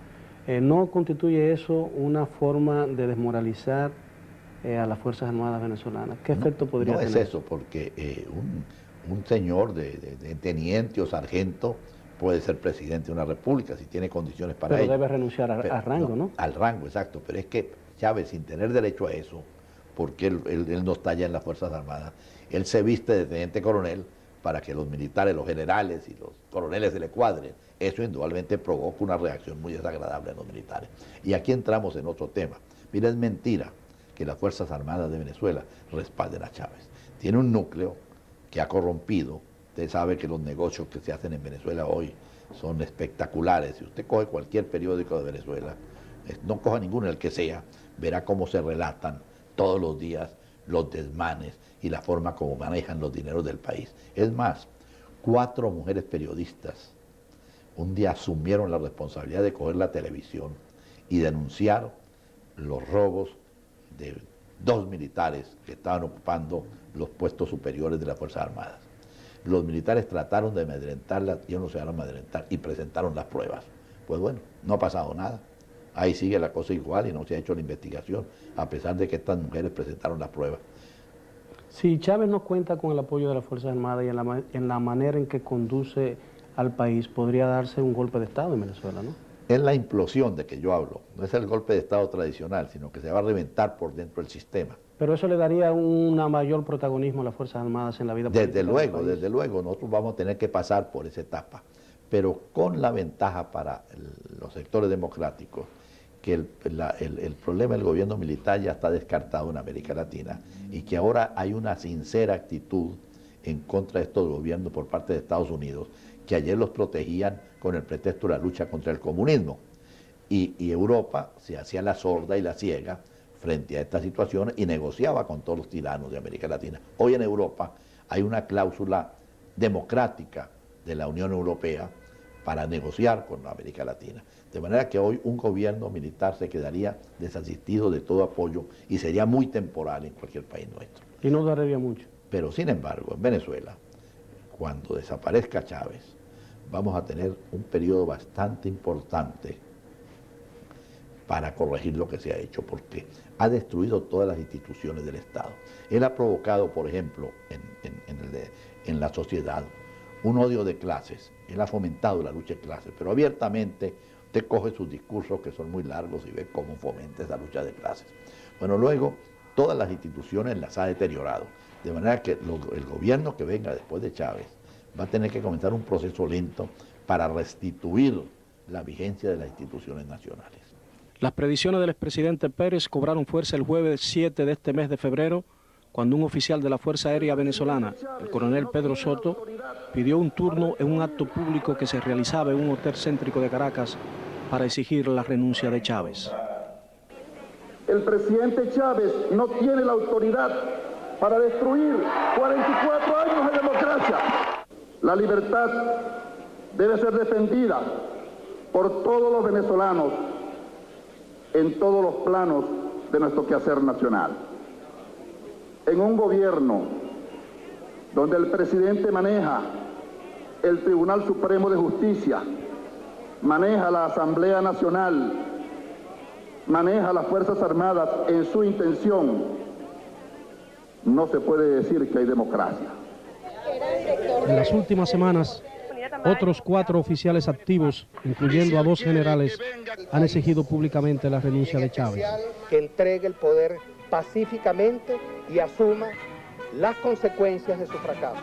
Speaker 9: ¿no constituye eso una forma de desmoralizar a las Fuerzas Armadas venezolanas? ¿Qué efecto podría tener?
Speaker 6: No es eso, porque un señor de teniente o sargento puede ser presidente de una república si tiene condiciones para ello.
Speaker 9: Pero debe renunciar al rango, ¿no?
Speaker 6: Al rango, exacto. Pero es que Chávez, sin tener derecho a eso, porque él no está ya en las Fuerzas Armadas, él se viste de teniente coronel para que los militares, los generales y los coroneles se le cuadren. Eso indudablemente provoca una reacción muy desagradable en los militares. Y aquí entramos en otro tema. Mira, es mentira que las Fuerzas Armadas de Venezuela respalden a Chávez. Tiene un núcleo que ha corrompido. Usted sabe que los negocios que se hacen en Venezuela hoy son espectaculares. Si usted coge cualquier periódico de Venezuela, no coja ninguno, el que sea, verá cómo se relatan todos los días los desmanes y la forma como manejan los dineros del país. Es más, 4 mujeres periodistas un día asumieron la responsabilidad de coger la televisión y denunciar los robos de 2 militares que estaban ocupando los puestos superiores de las Fuerzas Armadas. Los militares trataron de amedrentarlas y ellos no se van a amedrentar y presentaron las pruebas. Pues bueno, no ha pasado nada. Ahí sigue la cosa igual y no se ha hecho la investigación, a pesar de que estas mujeres presentaron las pruebas.
Speaker 9: Si Chávez no cuenta con el apoyo de las Fuerzas Armadas y en la manera en que conduce al país, podría darse un golpe de Estado en Venezuela, ¿no?
Speaker 6: Es la implosión de que yo hablo, no es el golpe de Estado tradicional, sino que se va a reventar por dentro del sistema.
Speaker 9: Pero eso le daría un mayor protagonismo a las Fuerzas Armadas en la vida política.
Speaker 6: Desde luego, nosotros vamos a tener que pasar por esa etapa, pero con la ventaja para los sectores democráticos, que el problema del gobierno militar ya está descartado en América Latina y que ahora hay una sincera actitud en contra de estos gobiernos por parte de Estados Unidos, que ayer los protegían con el pretexto de la lucha contra el comunismo. Y Europa se hacía la sorda y la ciega frente a estas situaciones y negociaba con todos los tiranos de América Latina. Hoy en Europa hay una cláusula democrática de la Unión Europea para negociar con América Latina. De manera que hoy un gobierno militar se quedaría desasistido de todo apoyo y sería muy temporal en cualquier país nuestro.
Speaker 9: Y no duraría mucho.
Speaker 6: Pero sin embargo, en Venezuela, cuando desaparezca Chávez, vamos a tener un periodo bastante importante para corregir lo que se ha hecho, porque ha destruido todas las instituciones del Estado. Él ha provocado, por ejemplo, en la sociedad, un odio de clases. Él ha fomentado la lucha de clases, pero abiertamente usted coge sus discursos que son muy largos y ve cómo fomenta esa lucha de clases. Bueno, luego todas las instituciones las ha deteriorado, de manera que el gobierno que venga después de Chávez va a tener que comenzar un proceso lento para restituir la vigencia de las instituciones nacionales.
Speaker 1: Las previsiones del expresidente Pérez cobraron fuerza el jueves 7 de este mes de febrero, cuando un oficial de la Fuerza Aérea Venezolana, el coronel Pedro Soto, pidió un turno en un acto público que se realizaba en un hotel céntrico de Caracas para exigir la renuncia de Chávez.
Speaker 10: El presidente Chávez no tiene la autoridad para destruir 44 años de democracia. La libertad debe ser defendida por todos los venezolanos en todos los planos de nuestro quehacer nacional. En un gobierno donde el presidente maneja el Tribunal Supremo de Justicia, maneja la Asamblea Nacional, maneja las Fuerzas Armadas en su intención, no se puede decir que hay democracia.
Speaker 1: En las últimas semanas, otros 4 oficiales activos, incluyendo a 2 generales, han exigido públicamente la renuncia de Chávez.
Speaker 3: Que entregue el poder pacíficamente y asuma las consecuencias de su fracaso.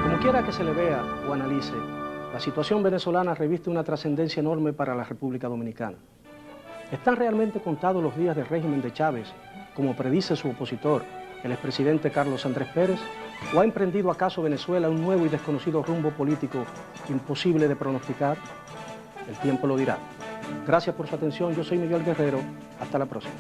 Speaker 1: Como quiera que se le vea o analice, la situación venezolana reviste una trascendencia enorme para la República Dominicana. ¿Están realmente contados los días del régimen de Chávez, como predice su opositor, el expresidente Carlos Andrés Pérez? ¿O ha emprendido acaso Venezuela un nuevo y desconocido rumbo político imposible de pronosticar? El tiempo lo dirá. Gracias por su atención. Yo soy Miguel Guerrero. Hasta la próxima.